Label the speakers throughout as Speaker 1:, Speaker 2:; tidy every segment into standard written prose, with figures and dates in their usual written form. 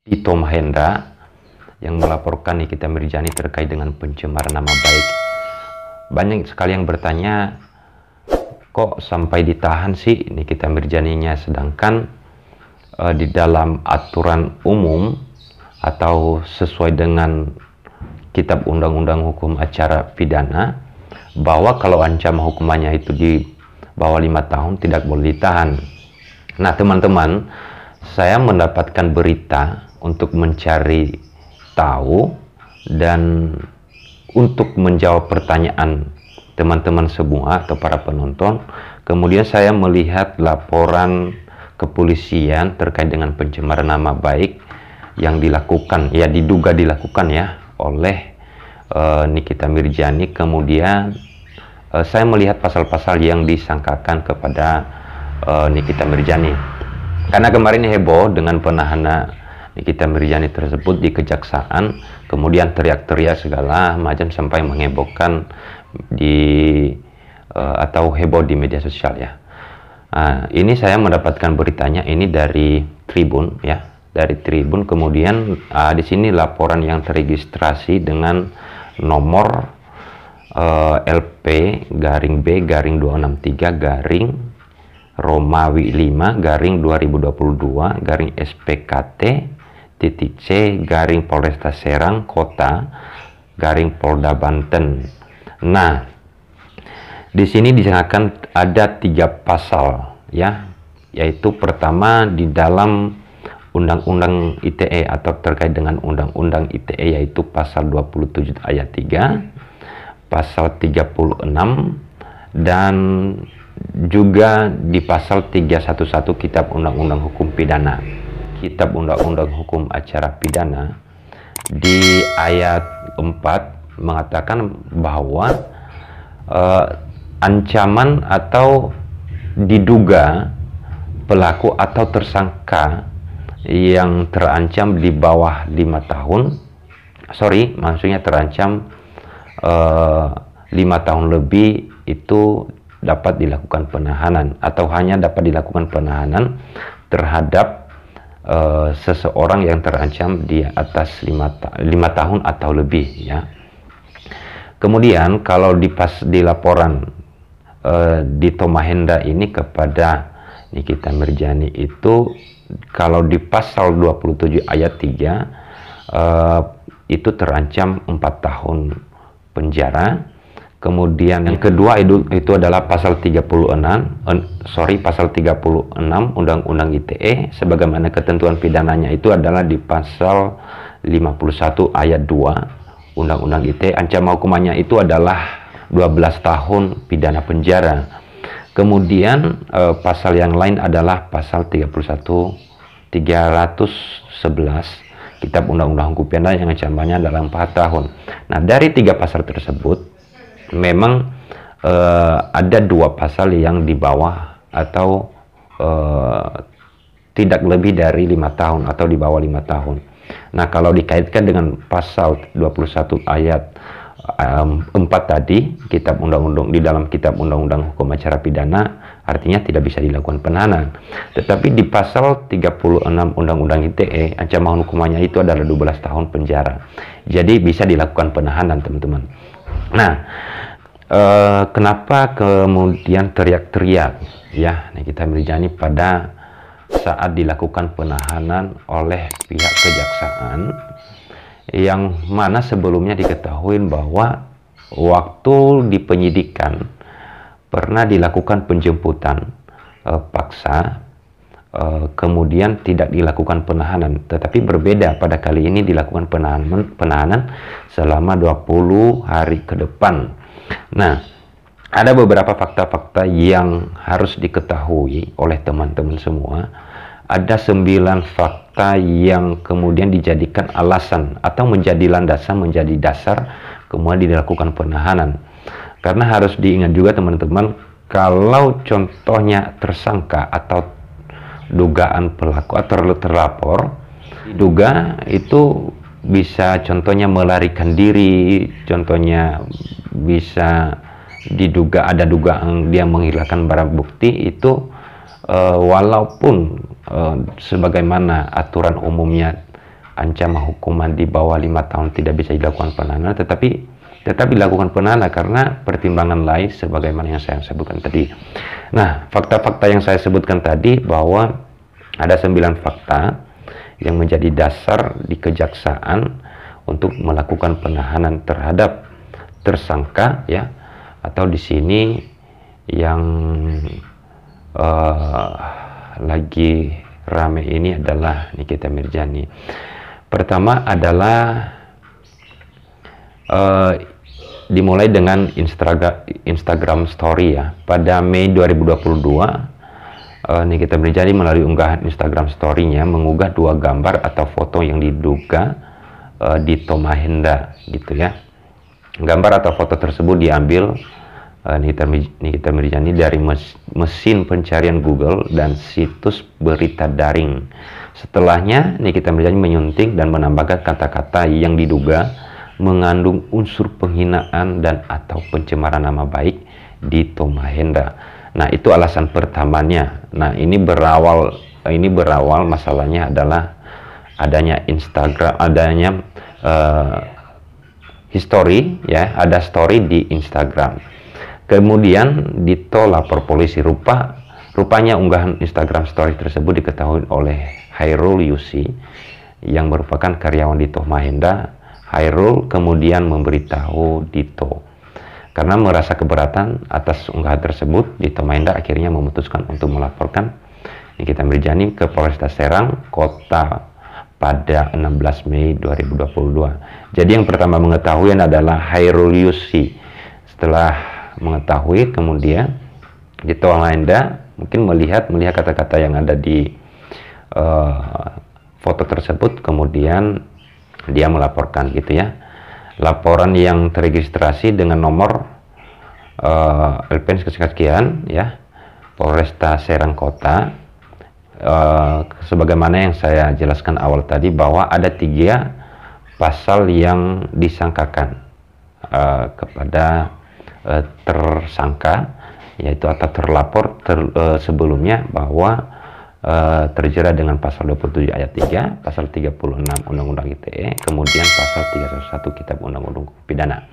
Speaker 1: Tito Mahendra yang melaporkan Nikita Mirzani terkait dengan pencemaran nama baik. Banyak sekali yang bertanya, kok sampai ditahan sih Nikita Mirzaninya, sedangkan di dalam aturan umum atau sesuai dengan Kitab Undang-Undang Hukum Acara Pidana, bahwa kalau ancaman hukumannya itu di bawah 5 tahun tidak boleh ditahan. Nah teman-teman, saya mendapatkan berita untuk mencari tahu dan untuk menjawab pertanyaan teman-teman semua atau para penonton. Kemudian saya melihat laporan kepolisian terkait dengan pencemaran nama baik yang dilakukan, ya diduga dilakukan ya oleh Nikita Mirzani. Kemudian saya melihat pasal-pasal yang disangkakan kepada Nikita Mirzani, karena kemarin heboh dengan penahanan Nikita Mirzani tersebut di kejaksaan, kemudian teriak-teriak segala macam sampai menghebohkan atau heboh di media sosial ya. Ini saya mendapatkan beritanya ini dari Tribun ya, dari Tribun. Kemudian di sini laporan yang terregistrasi dengan nomor LP_B_263_2022_SPKT_C_ Polresta Serang Kota_Polda Banten. Nah, di sini disangkakan ada 3 pasal ya, yaitu pertama di dalam Undang-Undang ITE atau terkait dengan Undang-Undang ITE, yaitu pasal 27 ayat 3, pasal 36, dan juga di pasal 311 Kitab Undang-Undang Hukum Pidana. Kitab Undang-Undang Hukum Acara Pidana di ayat 4 mengatakan bahwa ancaman atau diduga pelaku atau tersangka yang terancam di bawah 5 tahun, maksudnya terancam 5 tahun lebih, itu dapat dilakukan penahanan atau hanya dapat dilakukan penahanan terhadap seseorang yang terancam di atas 5 tahun atau lebih ya. Kemudian kalau di laporan Tito Mahendra ini kepada Nikita Mirzani itu, kalau di pasal 27 ayat 3 itu terancam 4 tahun penjara. Kemudian yang kedua itu adalah pasal 36 Undang-Undang ITE, sebagaimana ketentuan pidananya itu adalah di pasal 51 ayat 2 Undang-Undang ITE. Ancaman hukumannya itu adalah 12 tahun pidana penjara. Kemudian pasal yang lain adalah pasal 311 Kitab Undang-Undang Hukum Pidana yang ancamannya adalah 4 tahun. Nah, dari 3 pasal tersebut memang ada 2 pasal yang di bawah atau tidak lebih dari 5 tahun atau di bawah 5 tahun. Nah, kalau dikaitkan dengan pasal 21 ayat 4 tadi, di dalam Kitab Undang-Undang Hukum Acara Pidana, artinya tidak bisa dilakukan penahanan. Tetapi di pasal 36 Undang-Undang ITE, ancaman hukumannya itu adalah 12 tahun penjara. Jadi bisa dilakukan penahanan, teman-teman. Nah, kenapa kemudian teriak-teriak ya Nikita Mirzani pada saat dilakukan penahanan oleh pihak kejaksaan, yang mana sebelumnya diketahui bahwa waktu di penyidikan pernah dilakukan penjemputan paksa, kemudian tidak dilakukan penahanan, tetapi berbeda pada kali ini dilakukan penahanan selama 20 hari ke depan. Nah, ada beberapa fakta-fakta yang harus diketahui oleh teman-teman semua. Ada 9 fakta yang kemudian dijadikan alasan atau menjadi landasan, menjadi dasar kemudian dilakukan penahanan. Karena harus diingat juga teman-teman, kalau contohnya tersangka atau dugaan pelaku atau terlapor diduga itu bisa contohnya melarikan diri, contohnya bisa diduga ada dugaan dia menghilangkan barang bukti, itu walaupun sebagaimana aturan umumnya ancaman hukuman di bawah 5 tahun tidak bisa dilakukan penahanan, tetapi tetap dilakukan penahanan karena pertimbangan lain sebagaimana yang saya sebutkan tadi. Nah, fakta-fakta yang saya sebutkan tadi bahwa ada 9 fakta yang menjadi dasar di kejaksaan untuk melakukan penahanan terhadap tersangka, ya, atau di sini yang lagi rame ini adalah Nikita Mirzani. Pertama adalah dimulai dengan Instagram Story, ya. Pada Mei 2022, Nikita Mirzani melalui unggahan Instagram Story-nya mengunggah 2 gambar atau foto yang diduga Dito Mahendra, gitu ya. Gambar atau foto tersebut diambil Nikita Mirzani dari mesin pencarian Google dan situs berita daring. Setelahnya, Nikita Mirzani menyunting dan menambahkan kata-kata yang diduga mengandung unsur penghinaan dan atau pencemaran nama baik Dito Mahendra. Nah, itu alasan pertamanya. Nah, ini berawal masalahnya adalah adanya history, ya, ada story di Instagram. Kemudian Dito lapor polisi. Rupanya unggahan Instagram story tersebut diketahui oleh Hairul Yusi yang merupakan karyawan Dito Mahendra. Hairul kemudian memberitahu Dito. Karena merasa keberatan atas unggahan tersebut, Dito Mahendra akhirnya memutuskan untuk melaporkan Nikita Mirzani ke Polresta Serang Kota pada 16 Mei 2022. Jadi yang pertama mengetahui adalah Hairul Yusi. Setelah mengetahui, kemudian Dito Mahendra mungkin melihat kata-kata yang ada di foto tersebut, kemudian dia melaporkan, gitu ya. Laporan yang terregistrasi dengan nomor LPN sekian, ya, Polresta Serang Kota. Sebagaimana yang saya jelaskan awal tadi, bahwa ada 3 pasal yang disangkakan kepada tersangka, yaitu atau terlapor sebelumnya, bahwa terjerat dengan pasal 27 ayat 3, pasal 36 Undang-Undang ITE, kemudian pasal 301 Kitab Undang-Undang Pidana.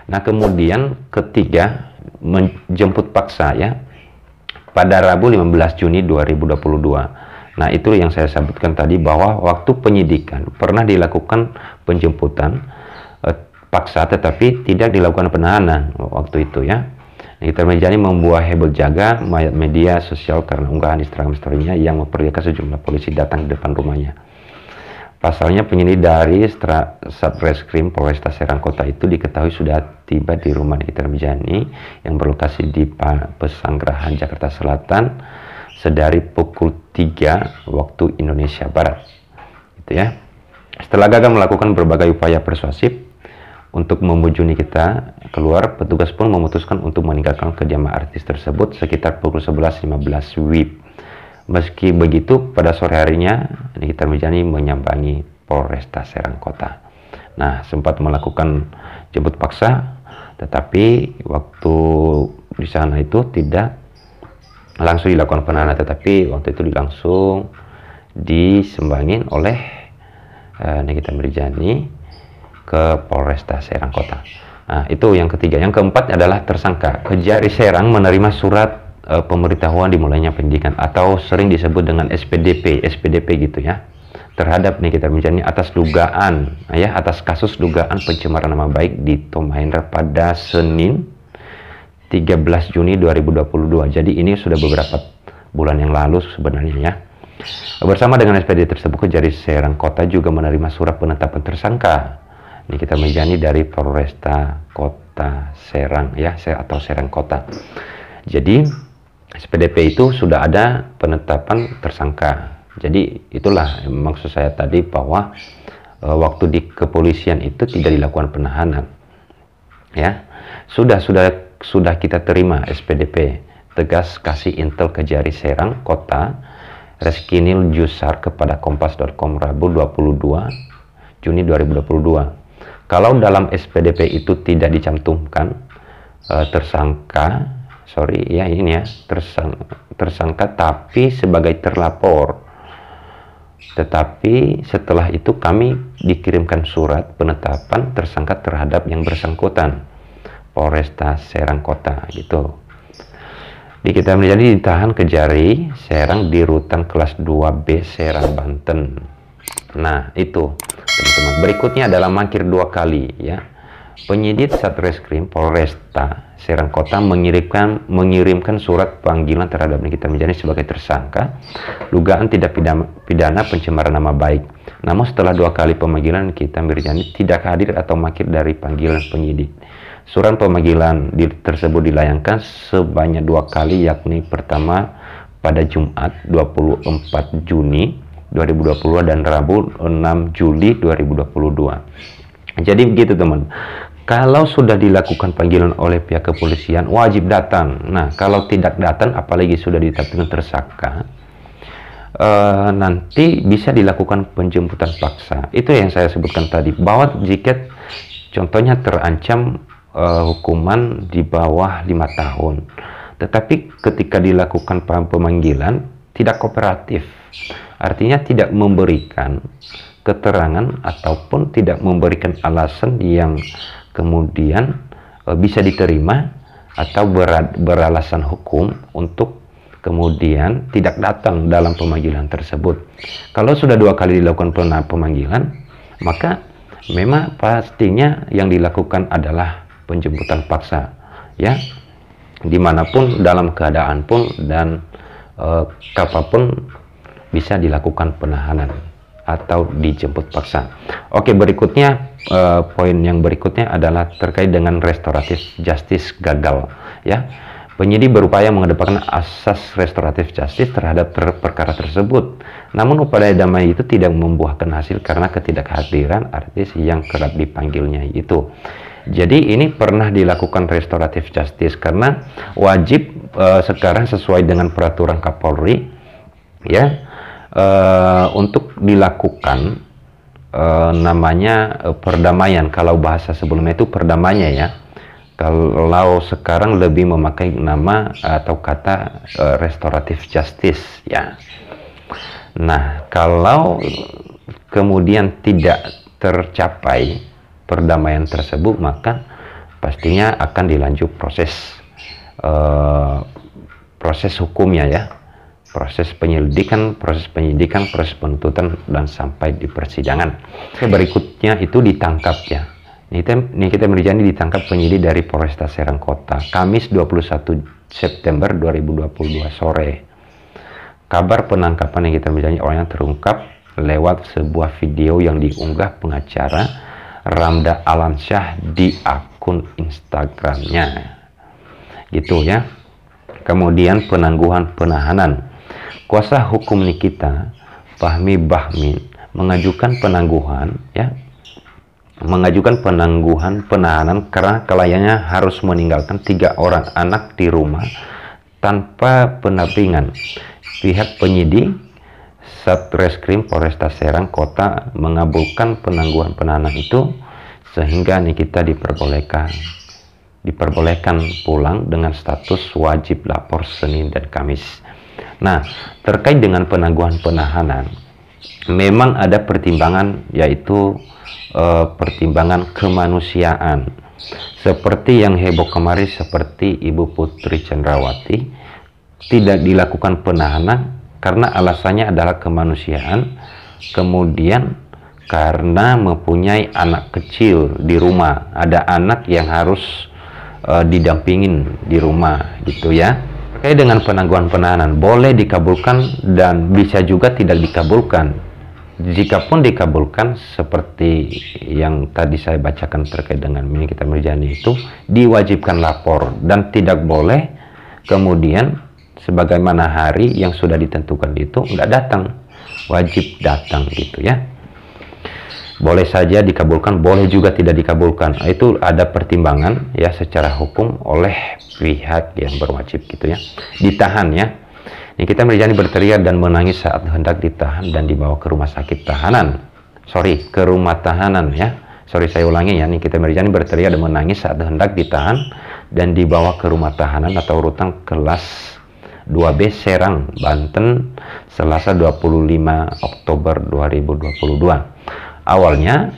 Speaker 1: Nah, kemudian ketiga, menjemput paksa, ya, pada Rabu 15 Juni 2022. Nah, itu yang saya sebutkan tadi, bahwa waktu penyidikan pernah dilakukan penjemputan paksa tetapi tidak dilakukan penahanan waktu itu, ya. Nikita Mirzani membuat heboh jaga media sosial karena unggahan Instagram story-nya yang memperlihatkan sejumlah polisi datang ke depan rumahnya. Pasalnya, penyidik dari Satreskrim Polresta Serang Kota itu diketahui sudah tiba di rumah Nikita Mirzani yang berlokasi di Pesanggerahan, Jakarta Selatan sedari pukul 3 waktu Indonesia Barat, gitu ya. Setelah gagal melakukan berbagai upaya persuasif untuk membujuk Nikita keluar, petugas pun memutuskan untuk meninggalkan kediaman artis tersebut sekitar pukul 11.15 WIB. Meski begitu, pada sore harinya Nikita Mirzani menyambangi Polresta Serang Kota. Nah, sempat melakukan jemput paksa, tetapi waktu di sana itu tidak langsung dilakukan penahanan, tetapi waktu itu langsung disembangin oleh Nikita Mirzani ke Polresta Serang Kota. Nah, itu yang ketiga. Yang keempat adalah tersangka. Kejari Serang menerima surat pemberitahuan dimulainya penyidikan atau sering disebut dengan SPDP gitu, ya, terhadap Nikita Mirzani atas dugaan, ya, atas kasus dugaan pencemaran nama baik Dito Mahendra pada Senin 13 Juni 2022. Jadi ini sudah beberapa bulan yang lalu sebenarnya, ya. Bersama dengan SPD tersebut, Kejari Serang Kota juga menerima surat penetapan tersangka Nikita Mirzani dari Polresta Kota Serang, ya, atau Serang Kota. Jadi SPDP itu sudah ada penetapan tersangka. Jadi itulah maksud saya tadi, bahwa waktu di kepolisian itu tidak dilakukan penahanan, ya. Sudah kita terima SPDP, tegas kasih intel Kejari Serang Kota Reskinil Jusar kepada Kompas.com Rabu 22 Juni 2022. Kalau dalam SPDP itu tidak dicantumkan tersangka, tapi sebagai terlapor. Tetapi setelah itu kami dikirimkan surat penetapan tersangka terhadap yang bersangkutan, Polresta Serang Kota gitu. Kita menjadi ditahan Kejari Serang di rutan kelas 2B Serang, Banten. Nah itu teman-teman, berikutnya adalah mangkir 2 kali ya. Penyidik Satreskrim Polresta Serang Kota mengirimkan surat panggilan terhadap Nikita Mirzani sebagai tersangka dugaan tindak pidana pencemaran nama baik. Namun setelah 2 kali pemanggilan, Nikita Mirzani tidak hadir atau mangkir dari panggilan penyidik. Surat pemanggilan tersebut dilayangkan sebanyak 2 kali, yakni pertama pada Jumat 24 Juni 2020 dan Rabu 6 Juli 2022. Jadi begitu teman, kalau sudah dilakukan panggilan oleh pihak kepolisian wajib datang. Nah kalau tidak datang, apalagi sudah ditetapkan tersangka, nanti bisa dilakukan penjemputan paksa. Itu yang saya sebutkan tadi, bahwa jika contohnya terancam hukuman di bawah 5 tahun, tetapi ketika dilakukan pemanggilan tidak kooperatif, artinya tidak memberikan keterangan ataupun tidak memberikan alasan yang kemudian bisa diterima atau beralasan hukum untuk kemudian tidak datang dalam pemanggilan tersebut. Kalau sudah 2 kali dilakukan pemanggilan, maka memang pastinya yang dilakukan adalah penjemputan paksa ya, dimanapun, dalam keadaan pun, dan kapanpun bisa dilakukan penahanan atau dijemput paksa. Oke, berikutnya poin yang berikutnya adalah terkait dengan restoratif justice gagal ya. Penyidik berupaya mengedepankan asas restoratif justice terhadap perkara tersebut. Namun upaya damai itu tidak membuahkan hasil karena ketidakhadiran artis yang kerap dipanggilnya itu. Jadi ini pernah dilakukan restoratif justice karena wajib sekarang sesuai dengan peraturan Kapolri ya, untuk dilakukan namanya perdamaian. Kalau bahasa sebelumnya itu perdamaian ya. Kalau sekarang lebih memakai nama atau kata restoratif justice ya. Nah, kalau kemudian tidak tercapai perdamaian tersebut, maka pastinya akan dilanjut proses hukumnya ya, proses penyidikan, proses penuntutan, dan sampai di persidangan. Berikutnya itu ditangkap ya. Nikita Mirzani ditangkap penyidik dari Polresta Serang Kota Kamis 21 September 2022 sore. Kabar penangkapan Nikita Mirzani awalnya terungkap lewat sebuah video yang diunggah pengacara Ramda Alamsyah di akun Instagramnya gitu ya. Kemudian penangguhan penahanan, kuasa hukum Nikita, Fahmi Bahmin, mengajukan penangguhan penahanan karena kliennya harus meninggalkan 3 orang anak di rumah tanpa pendampingan. Pihak penyidik Satreskrim Polresta Serang Kota mengabulkan penangguhan penahanan itu sehingga Nikita diperbolehkan pulang dengan status wajib lapor Senin dan Kamis. Nah, terkait dengan penangguhan penahanan, memang ada pertimbangan, yaitu pertimbangan kemanusiaan. Seperti yang heboh kemarin, seperti Ibu Putri Chandrawati tidak dilakukan penahanan karena alasannya adalah kemanusiaan, kemudian karena mempunyai anak kecil di rumah, ada anak yang harus didampingin di rumah gitu ya. Terkait dengan penangguhan penahanan, boleh dikabulkan dan bisa juga tidak dikabulkan. Jikapun dikabulkan, seperti yang tadi saya bacakan terkait dengan Nikita Mirzani, itu diwajibkan lapor dan tidak boleh kemudian sebagaimana hari yang sudah ditentukan itu nggak datang, wajib datang gitu ya. Boleh saja dikabulkan, boleh juga tidak dikabulkan. Itu ada pertimbangan ya secara hukum oleh pihak yang berwajib gitu ya. Ditahan ya. Nikita Mirzani berteriak dan menangis saat hendak ditahan dan dibawa ke rumah sakit tahanan. Ke rumah tahanan ya. Saya ulangi ya. Nikita Mirzani berteriak dan menangis saat hendak ditahan dan dibawa ke rumah tahanan atau rutan kelas 2B Serang, Banten, Selasa 25 Oktober 2022. Awalnya,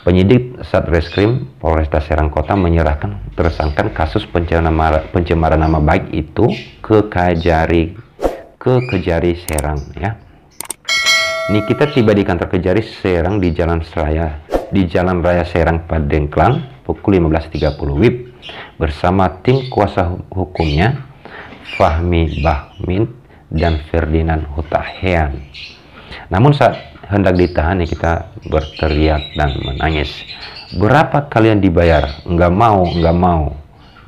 Speaker 1: penyidik Satreskrim Polresta Serang Kota menyerahkan tersangka kasus pencemaran nama baik itu ke Kejari Serang ya. Ini kita tiba di kantor Kejari Serang di Jalan Raya Serang Padengklang pukul 15.30 WIB bersama tim kuasa hukumnya Fahmi Bahmin dan Ferdinand Hutahean. Namun saat hendak ditahan ya, kita berteriak dan menangis. Berapa kalian dibayar? Enggak mau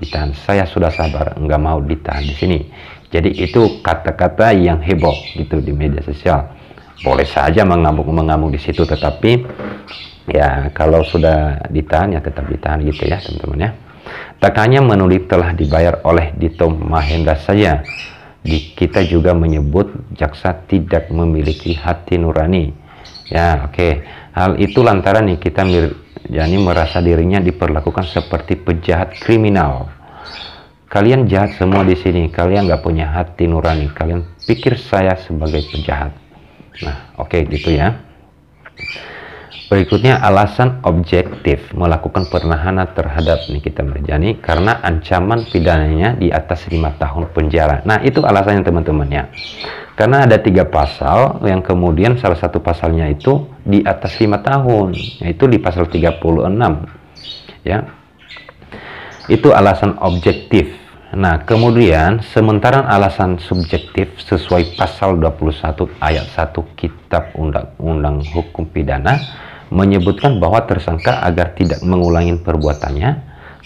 Speaker 1: ditahan. Saya sudah sabar, enggak mau ditahan di sini. Jadi itu kata-kata yang heboh gitu di media sosial. Boleh saja mengamuk di situ, tetapi ya kalau sudah ditahan ya tetap ditahan gitu ya teman-teman ya. Tak hanya menulis telah dibayar oleh Dito Mahendra saja, kita juga menyebut jaksa tidak memiliki hati nurani. Ya, oke. Hal itu lantaran nih kita merasa dirinya diperlakukan seperti penjahat kriminal. Kalian jahat semua di sini. Kalian nggak punya hati nurani. Kalian pikir saya sebagai penjahat. Nah, oke gitu ya. Berikutnya alasan objektif melakukan penahanan terhadap Nikita Mirzani karena ancaman pidananya di atas 5 tahun penjara. Nah, itu alasannya teman-teman ya. Karena ada 3 pasal yang kemudian salah satu pasalnya itu di atas 5 tahun, yaitu di pasal 36. Ya. Itu alasan objektif. Nah, kemudian sementara alasan subjektif sesuai pasal 21 ayat 1 Kitab Undang-Undang Hukum Pidana menyebutkan bahwa tersangka agar tidak mengulangi perbuatannya,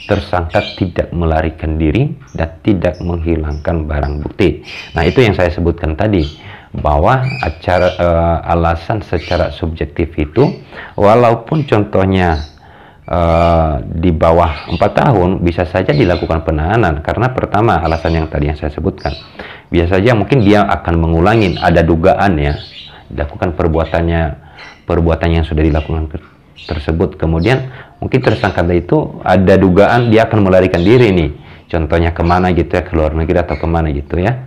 Speaker 1: tersangka tidak melarikan diri dan tidak menghilangkan barang bukti. Nah, itu yang saya sebutkan tadi, bahwa alasan secara subjektif itu walaupun contohnya di bawah 4 tahun bisa saja dilakukan penahanan, karena pertama alasan yang tadi yang saya sebutkan, biasa saja mungkin dia akan mengulangi, ada dugaan ya dilakukan perbuatan yang sudah dilakukan tersebut, kemudian mungkin tersangka itu ada dugaan dia akan melarikan diri nih, contohnya kemana gitu ya, ke luar negeri atau kemana gitu ya.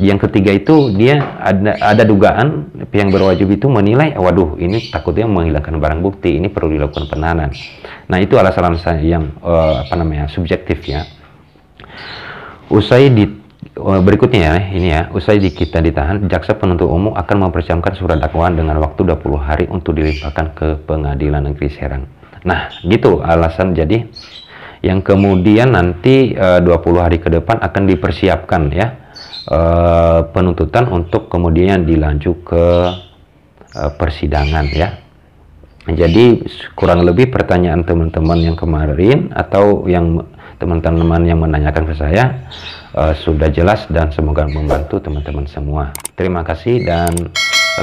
Speaker 1: Yang ketiga itu dia ada dugaan yang berwajib itu menilai, waduh ini takutnya menghilangkan barang bukti, ini perlu dilakukan penahanan. Nah, itu alasan-alasan yang subjektif ya. Berikutnya ya, ini ya, usai kita ditahan, jaksa penuntut umum akan mempersiapkan surat dakwaan dengan waktu 20 hari untuk dilimpahkan ke Pengadilan Negeri Serang. Nah, gitu alasan. Jadi yang kemudian nanti 20 hari ke depan akan dipersiapkan ya penuntutan untuk kemudian dilanjut ke persidangan ya. Jadi kurang lebih pertanyaan teman-teman yang kemarin atau yang teman-teman yang menanyakan ke saya sudah jelas dan semoga membantu teman-teman semua. Terima kasih, dan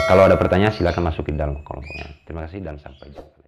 Speaker 1: kalau ada pertanyaan silakan masuk di dalam kolom komentar. Terima kasih dan sampai jumpa.